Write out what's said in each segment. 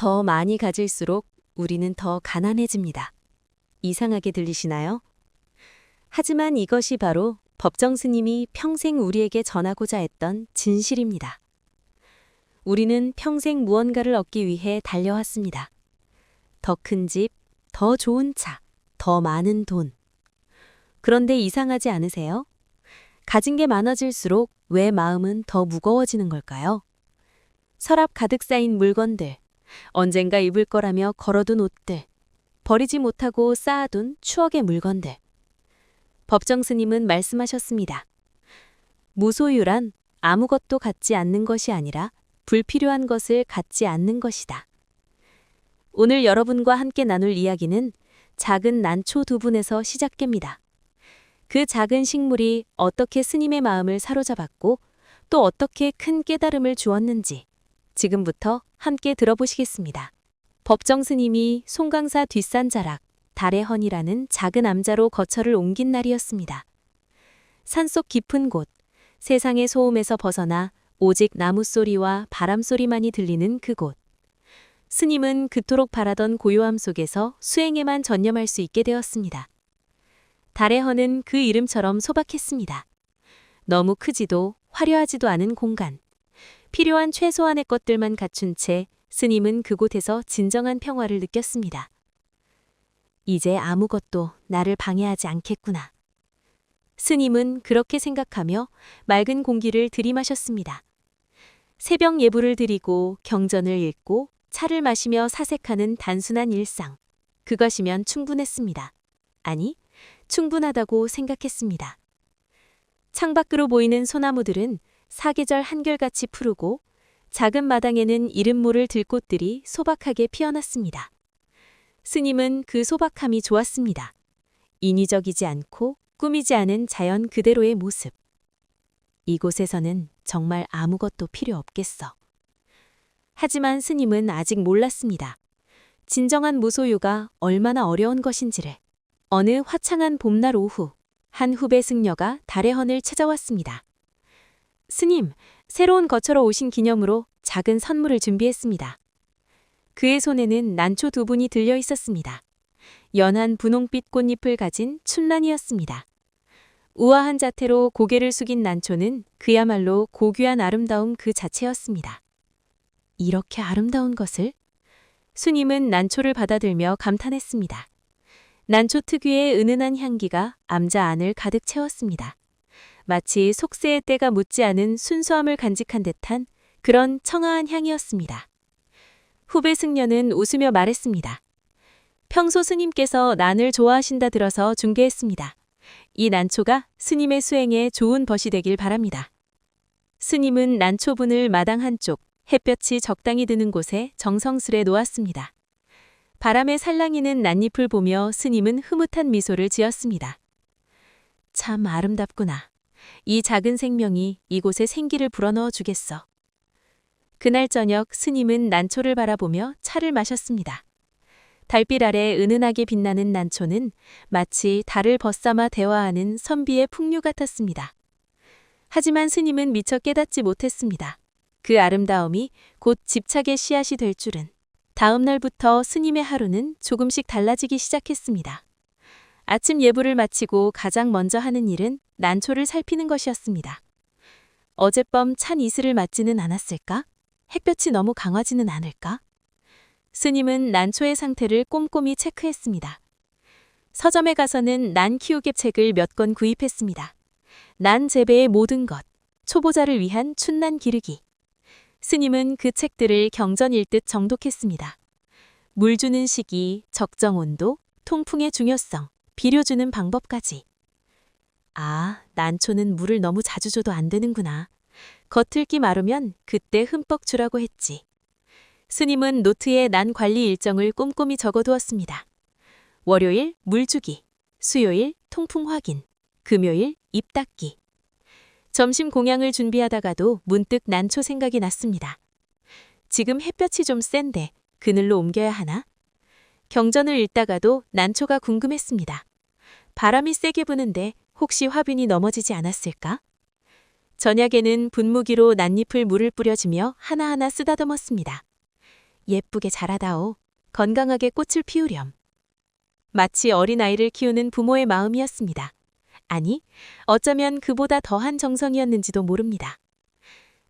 더 많이 가질수록 우리는 더 가난해집니다. 이상하게 들리시나요? 하지만 이것이 바로 법정 스님이 평생 우리에게 전하고자 했던 진실입니다. 우리는 평생 무언가를 얻기 위해 달려왔습니다. 더 큰 집, 더 좋은 차, 더 많은 돈. 그런데 이상하지 않으세요? 가진 게 많아질수록 왜 마음은 더 무거워지는 걸까요? 서랍 가득 쌓인 물건들, 언젠가 입을 거라며 걸어둔 옷들, 버리지 못하고 쌓아둔 추억의 물건들. 법정 스님은 말씀하셨습니다. 무소유란 아무것도 갖지 않는 것이 아니라 불필요한 것을 갖지 않는 것이다. 오늘 여러분과 함께 나눌 이야기는 작은 난초 두 분에서 시작됩니다. 그 작은 식물이 어떻게 스님의 마음을 사로잡았고 또 어떻게 큰 깨달음을 주었는지 지금부터 함께 들어보시겠습니다. 법정 스님이 송강사 뒷산 자락 달의 헌이라는 작은 암자로 거처를 옮긴 날이었습니다. 산속 깊은 곳, 세상의 소음에서 벗어나 오직 나무 소리와 바람 소리만이 들리는 그곳. 스님은 그토록 바라던 고요함 속에서 수행에만 전념할 수 있게 되었습니다. 달의 헌은 그 이름처럼 소박했습니다. 너무 크지도 화려하지도 않은 공간. 필요한 최소한의 것들만 갖춘 채 스님은 그곳에서 진정한 평화를 느꼈습니다. 이제 아무것도 나를 방해하지 않겠구나. 스님은 그렇게 생각하며 맑은 공기를 들이마셨습니다. 새벽 예불을 드리고 경전을 읽고 차를 마시며 사색하는 단순한 일상. 그것이면 충분했습니다. 아니, 충분하다고 생각했습니다. 창밖으로 보이는 소나무들은 사계절 한결같이 푸르고 작은 마당에는 이름 모를 들꽃들이 소박하게 피어났습니다. 스님은 그 소박함이 좋았습니다. 인위적이지 않고 꾸미지 않은 자연 그대로의 모습. 이곳에서는 정말 아무것도 필요 없겠어. 하지만 스님은 아직 몰랐습니다. 진정한 무소유가 얼마나 어려운 것인지를. 어느 화창한 봄날 오후, 한 후배 승려가 달의 헌을 찾아왔습니다. 스님, 새로운 거처로 오신 기념으로 작은 선물을 준비했습니다. 그의 손에는 난초 두 분이 들려 있었습니다. 연한 분홍빛 꽃잎을 가진 춘란이었습니다. 우아한 자태로 고개를 숙인 난초는 그야말로 고귀한 아름다움 그 자체였습니다. 이렇게 아름다운 것을? 스님은 난초를 받아들며 감탄했습니다. 난초 특유의 은은한 향기가 암자 안을 가득 채웠습니다. 마치 속세의 때가 묻지 않은 순수함을 간직한 듯한 그런 청아한 향이었습니다. 후배 승려는 웃으며 말했습니다. 평소 스님께서 난을 좋아하신다 들어서 중개했습니다. 이 난초가 스님의 수행에 좋은 벗이 되길 바랍니다. 스님은 난초분을 마당 한쪽, 햇볕이 적당히 드는 곳에 정성스레 놓았습니다. 바람에 살랑이는 난잎을 보며 스님은 흐뭇한 미소를 지었습니다. 참 아름답구나. 이 작은 생명이 이곳에 생기를 불어넣어 주겠어. 그날 저녁 스님은 난초를 바라보며 차를 마셨습니다. 달빛 아래 은은하게 빛나는 난초는 마치 달을 벗삼아 대화하는 선비의 풍류 같았습니다. 하지만 스님은 미처 깨닫지 못했습니다. 그 아름다움이 곧 집착의 씨앗이 될 줄은. 다음 날부터 스님의 하루는 조금씩 달라지기 시작했습니다. 아침 예불을 마치고 가장 먼저 하는 일은 난초를 살피는 것이었습니다. 어젯밤 찬 이슬을 맞지는 않았을까? 햇볕이 너무 강하지는 않을까? 스님은 난초의 상태를 꼼꼼히 체크했습니다. 서점에 가서는 난 키우기 책을 몇 권 구입했습니다. 난 재배의 모든 것, 초보자를 위한 춘난 기르기. 스님은 그 책들을 경전 읽듯 정독했습니다. 물 주는 시기, 적정 온도, 통풍의 중요성, 비료 주는 방법까지. 아, 난초는 물을 너무 자주 줘도 안 되는구나. 겉흙이 마르면 그때 흠뻑 주라고 했지. 스님은 노트에 난 관리 일정을 꼼꼼히 적어두었습니다. 월요일 물 주기, 수요일 통풍 확인, 금요일 잎 닦기. 점심 공양을 준비하다가도 문득 난초 생각이 났습니다. 지금 햇볕이 좀 센데 그늘로 옮겨야 하나? 경전을 읽다가도 난초가 궁금했습니다. 바람이 세게 부는데 혹시 화분이 넘어지지 않았을까? 저녁에는 분무기로 낫잎을 물을 뿌려주며 하나하나 쓰다듬었습니다. 예쁘게 자라다오. 건강하게 꽃을 피우렴. 마치 어린아이를 키우는 부모의 마음이었습니다. 아니, 어쩌면 그보다 더한 정성이었는지도 모릅니다.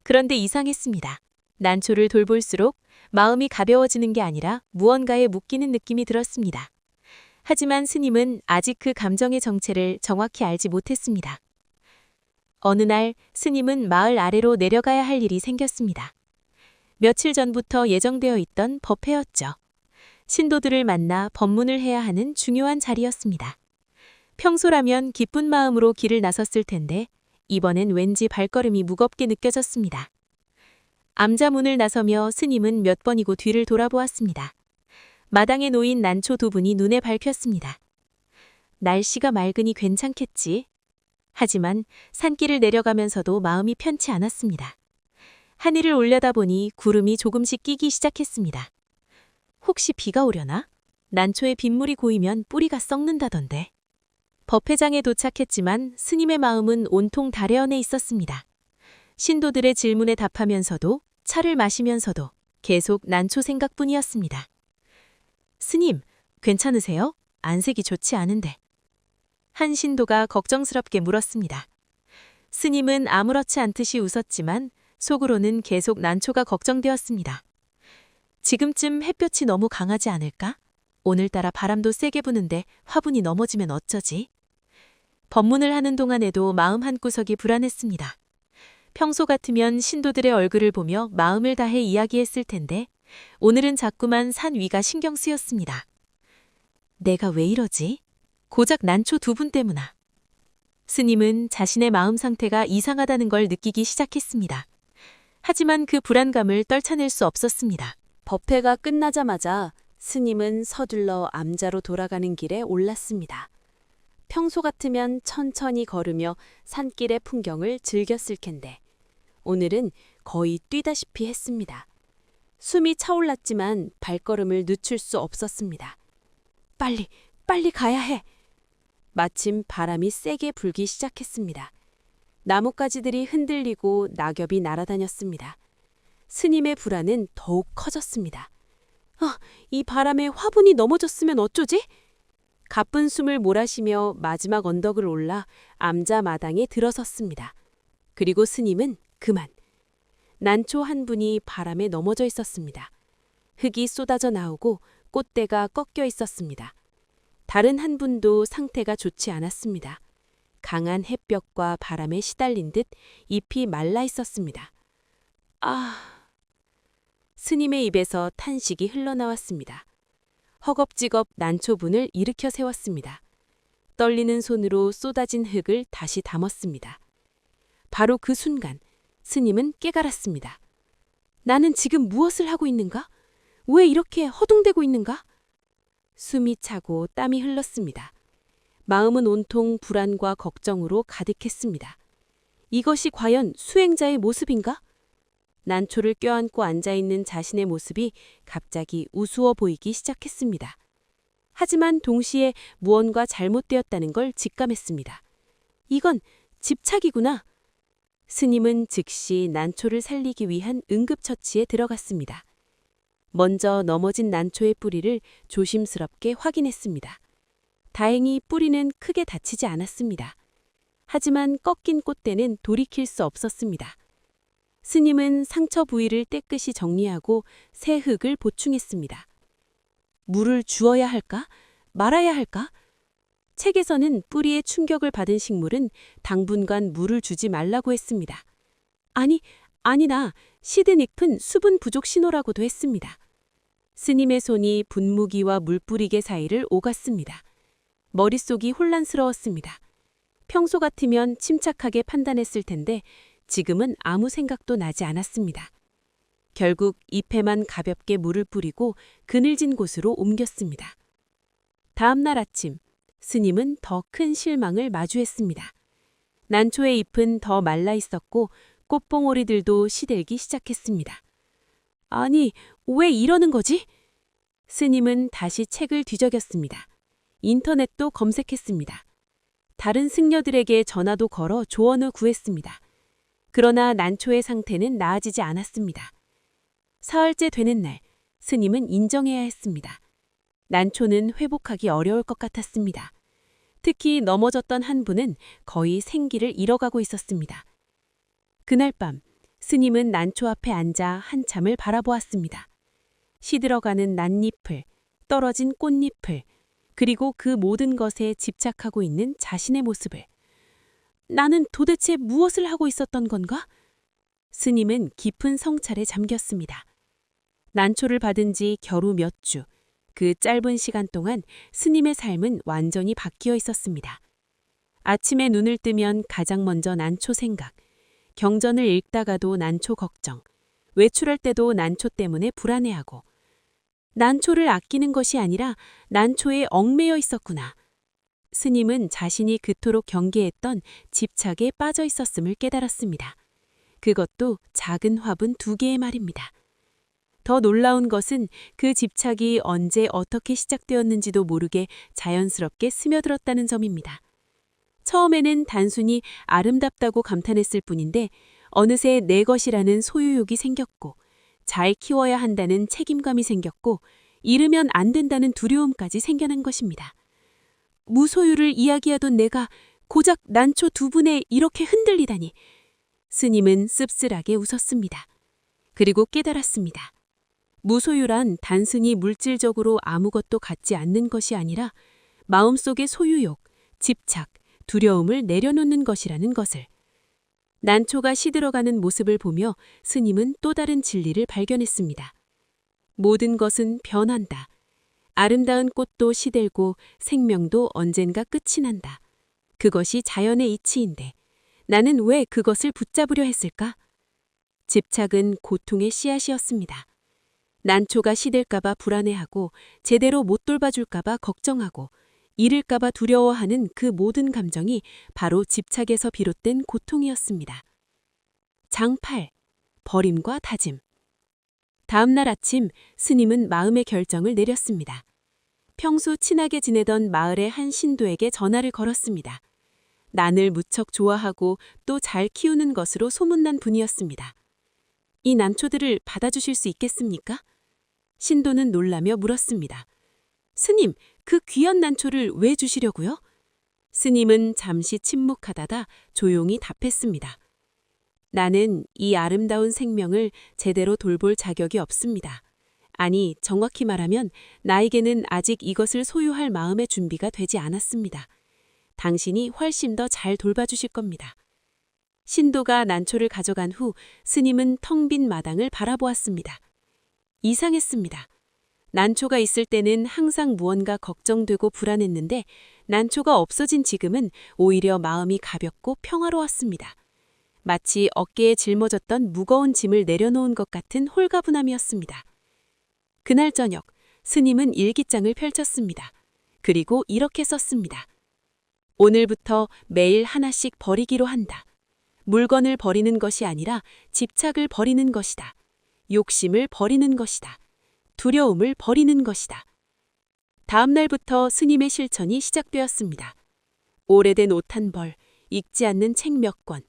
그런데 이상했습니다. 난초를 돌볼수록 마음이 가벼워지는 게 아니라 무언가에 묶이는 느낌이 들었습니다. 하지만 스님은 아직 그 감정의 정체를 정확히 알지 못했습니다. 어느 날 스님은 마을 아래로 내려가야 할 일이 생겼습니다. 며칠 전부터 예정되어 있던 법회였죠. 신도들을 만나 법문을 해야 하는 중요한 자리였습니다. 평소라면 기쁜 마음으로 길을 나섰을 텐데 이번엔 왠지 발걸음이 무겁게 느껴졌습니다. 암자문을 나서며 스님은 몇 번이고 뒤를 돌아보았습니다. 마당에 놓인 난초 2분이 눈에 밟혔습니다. 날씨가 맑으니 괜찮겠지. 하지만 산길을 내려가면서도 마음이 편치 않았습니다. 하늘을 올려다보니 구름이 조금씩 끼기 시작했습니다. 혹시 비가 오려나? 난초에 빗물이 고이면 뿌리가 썩는다던데. 법회장에 도착했지만 스님의 마음은 온통 달에 안에 있었습니다. 신도들의 질문에 답하면서도 차를 마시면서도 계속 난초 생각뿐이었습니다. 스님, 괜찮으세요? 안색이 좋지 않은데. 한 신도가 걱정스럽게 물었습니다. 스님은 아무렇지 않듯이 웃었지만 속으로는 계속 난초가 걱정되었습니다. 지금쯤 햇볕이 너무 강하지 않을까? 오늘따라 바람도 세게 부는데 화분이 넘어지면 어쩌지? 법문을 하는 동안에도 마음 한구석이 불안했습니다. 평소 같으면 신도들의 얼굴을 보며 마음을 다해 이야기했을 텐데 오늘은 자꾸만 산 위가 신경 쓰였습니다. 내가 왜 이러지? 고작 난초 2분 때문아. 스님은 자신의 마음 상태가 이상하다는 걸 느끼기 시작했습니다. 하지만 그 불안감을 떨쳐낼 수 없었습니다. 법회가 끝나자마자 스님은 서둘러 암자로 돌아가는 길에 올랐습니다. 평소 같으면 천천히 걸으며 산길의 풍경을 즐겼을 텐데 오늘은 거의 뛰다시피 했습니다. 숨이 차올랐지만 발걸음을 늦출 수 없었습니다. 빨리 가야 해. 마침 바람이 세게 불기 시작했습니다. 나뭇가지들이 흔들리고 낙엽이 날아다녔습니다. 스님의 불안은 더욱 커졌습니다. 이 바람에 화분이 넘어졌으면 어쩌지? 가쁜 숨을 몰아쉬며 마지막 언덕을 올라 암자 마당에 들어섰습니다. 그리고 스님은 그만. 난초 한 분이 바람에 넘어져 있었습니다. 흙이 쏟아져 나오고 꽃대가 꺾여 있었습니다. 다른 한 분도 상태가 좋지 않았습니다. 강한 햇볕과 바람에 시달린 듯 잎이 말라 있었습니다. 스님의 입에서 탄식이 흘러나왔습니다. 허겁지겁 난초분을 일으켜 세웠습니다. 떨리는 손으로 쏟아진 흙을 다시 담았습니다. 바로 그 순간 스님은 깨달았습니다. 나는 지금 무엇을 하고 있는가? 왜 이렇게 허둥대고 있는가? 숨이 차고 땀이 흘렀습니다. 마음은 온통 불안과 걱정으로 가득했습니다. 이것이 과연 수행자의 모습인가? 난초를 껴안고 앉아있는 자신의 모습이 갑자기 우스워 보이기 시작했습니다. 하지만 동시에 무언가 잘못되었다는 걸 직감했습니다. 이건 집착이구나. 스님은 즉시 난초를 살리기 위한 응급처치에 들어갔습니다. 먼저 넘어진 난초의 뿌리를 조심스럽게 확인했습니다. 다행히 뿌리는 크게 다치지 않았습니다. 하지만 꺾인 꽃대는 돌이킬 수 없었습니다. 스님은 상처 부위를 깨끗이 정리하고 새 흙을 보충했습니다. 물을 주어야 할까? 말아야 할까? 책에서는 뿌리에 충격을 받은 식물은 당분간 물을 주지 말라고 했습니다. 아니나 시든 잎은 수분 부족 신호라고도 했습니다. 스님의 손이 분무기와 물뿌리개 사이를 오갔습니다. 머릿속이 혼란스러웠습니다. 평소 같으면 침착하게 판단했을 텐데 지금은 아무 생각도 나지 않았습니다. 결국 잎에만 가볍게 물을 뿌리고 그늘진 곳으로 옮겼습니다. 다음 날 아침, 스님은 더 큰 실망을 마주했습니다. 난초의 잎은 더 말라 있었고 꽃봉오리들도 시들기 시작했습니다. 아니, 왜 이러는 거지? 스님은 다시 책을 뒤적였습니다. 인터넷도 검색했습니다. 다른 승려들에게 전화도 걸어 조언을 구했습니다. 그러나 난초의 상태는 나아지지 않았습니다. 사흘째 되는 날, 스님은 인정해야 했습니다. 난초는 회복하기 어려울 것 같았습니다. 특히 넘어졌던 한 분은 거의 생기를 잃어가고 있었습니다. 그날 밤 스님은 난초 앞에 앉아 한참을 바라보았습니다. 시들어가는 낫잎을, 떨어진 꽃잎을, 그리고 그 모든 것에 집착하고 있는 자신의 모습을. 나는 도대체 무엇을 하고 있었던 건가? 스님은 깊은 성찰에 잠겼습니다. 난초를 받은 지 겨루 몇 주, 그 짧은 시간 동안 스님의 삶은 완전히 바뀌어 있었습니다. 아침에 눈을 뜨면 가장 먼저 난초 생각, 경전을 읽다가도 난초 걱정, 외출할 때도 난초 때문에 불안해하고, 난초를 아끼는 것이 아니라 난초에 얽매여 있었구나. 스님은 자신이 그토록 경계했던 집착에 빠져 있었음을 깨달았습니다. 그것도 작은 화분 2개의 말입니다. 더 놀라운 것은 그 집착이 언제 어떻게 시작되었는지도 모르게 자연스럽게 스며들었다는 점입니다. 처음에는 단순히 아름답다고 감탄했을 뿐인데 어느새 내 것이라는 소유욕이 생겼고 잘 키워야 한다는 책임감이 생겼고 잃으면 안 된다는 두려움까지 생겨난 것입니다. 무소유를 이야기하던 내가 고작 난초 2분에 이렇게 흔들리다니. 스님은 씁쓸하게 웃었습니다. 그리고 깨달았습니다. 무소유란 단순히 물질적으로 아무것도 갖지 않는 것이 아니라 마음속의 소유욕, 집착, 두려움을 내려놓는 것이라는 것을. 난초가 시들어가는 모습을 보며 스님은 또 다른 진리를 발견했습니다. 모든 것은 변한다. 아름다운 꽃도 시들고 생명도 언젠가 끝이 난다. 그것이 자연의 이치인데 나는 왜 그것을 붙잡으려 했을까? 집착은 고통의 씨앗이었습니다. 난초가 시들까봐 불안해하고 제대로 못 돌봐줄까봐 걱정하고 잃을까봐 두려워하는 그 모든 감정이 바로 집착에서 비롯된 고통이었습니다. 장 8. 버림과 다짐. 다음 날 아침 스님은 마음의 결정을 내렸습니다. 평소 친하게 지내던 마을의 한 신도에게 전화를 걸었습니다. 난을 무척 좋아하고 또 잘 키우는 것으로 소문난 분이었습니다. 이 난초들을 받아주실 수 있겠습니까? 신도는 놀라며 물었습니다. 스님, 그 귀한 난초를 왜 주시려고요? 스님은 잠시 침묵하다가 조용히 답했습니다. 나는 이 아름다운 생명을 제대로 돌볼 자격이 없습니다. 아니, 정확히 말하면 나에게는 아직 이것을 소유할 마음의 준비가 되지 않았습니다. 당신이 훨씬 더 잘 돌봐주실 겁니다. 신도가 난초를 가져간 후 스님은 텅 빈 마당을 바라보았습니다. 이상했습니다. 난초가 있을 때는 항상 무언가 걱정되고 불안했는데 난초가 없어진 지금은 오히려 마음이 가볍고 평화로웠습니다. 마치 어깨에 짊어졌던 무거운 짐을 내려놓은 것 같은 홀가분함이었습니다. 그날 저녁 스님은 일기장을 펼쳤습니다. 그리고 이렇게 썼습니다. 오늘부터 매일 하나씩 버리기로 한다. 물건을 버리는 것이 아니라 집착을 버리는 것이다. 욕심을 버리는 것이다. 두려움을 버리는 것이다. 다음 날부터 스님의 실천이 시작되었습니다. 오래된 옷 한 벌, 읽지 않는 책 몇 권,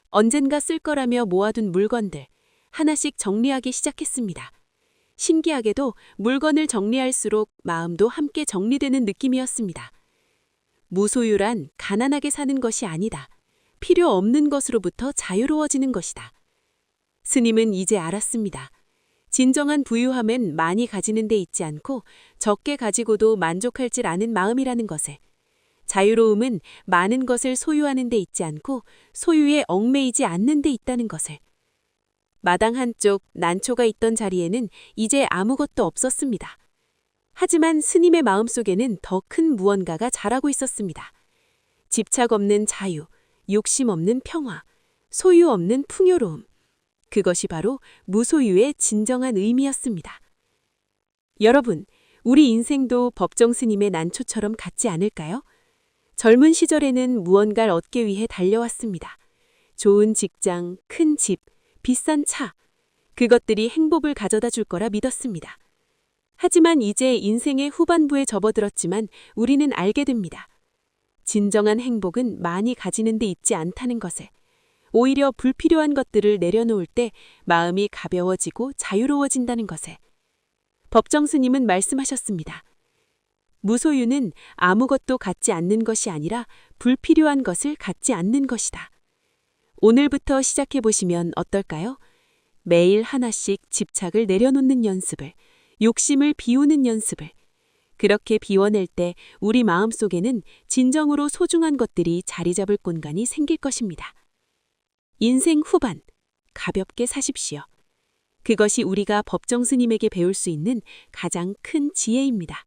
언젠가 쓸 거라며 모아둔 물건들, 하나씩 정리하기 시작했습니다. 신기하게도 물건을 정리할수록 마음도 함께 정리되는 느낌이었습니다. 무소유란 가난하게 사는 것이 아니다. 필요 없는 것으로부터 자유로워지는 것이다. 스님은 이제 알았습니다. 진정한 부유함은 많이 가지는 데 있지 않고 적게 가지고도 만족할 줄 아는 마음이라는 것을. 자유로움은 많은 것을 소유하는 데 있지 않고 소유에 얽매이지 않는 데 있다는 것을. 마당 한쪽 난초가 있던 자리에는 이제 아무것도 없었습니다. 하지만 스님의 마음속에는 더 큰 무언가가 자라고 있었습니다. 집착 없는 자유, 욕심 없는 평화, 소유 없는 풍요로움. 그것이 바로 무소유의 진정한 의미였습니다. 여러분, 우리 인생도 법정 스님의 난초처럼 같지 않을까요? 젊은 시절에는 무언가를 얻기 위해 달려왔습니다. 좋은 직장, 큰 집, 비싼 차. 그것들이 행복을 가져다 줄 거라 믿었습니다. 하지만 이제 인생의 후반부에 접어들었지만 우리는 알게 됩니다. 진정한 행복은 많이 가지는 데 있지 않다는 것을. 오히려 불필요한 것들을 내려놓을 때 마음이 가벼워지고 자유로워진다는 것을. 법정 스님은 말씀하셨습니다. 무소유는 아무것도 갖지 않는 것이 아니라 불필요한 것을 갖지 않는 것이다. 오늘부터 시작해 보시면 어떨까요? 매일 하나씩 집착을 내려놓는 연습을, 욕심을 비우는 연습을. 그렇게 비워낼 때 우리 마음속에는 진정으로 소중한 것들이 자리 잡을 공간이 생길 것입니다. 인생 후반, 가볍게 사십시오. 그것이 우리가 법정 스님에게 배울 수 있는 가장 큰 지혜입니다.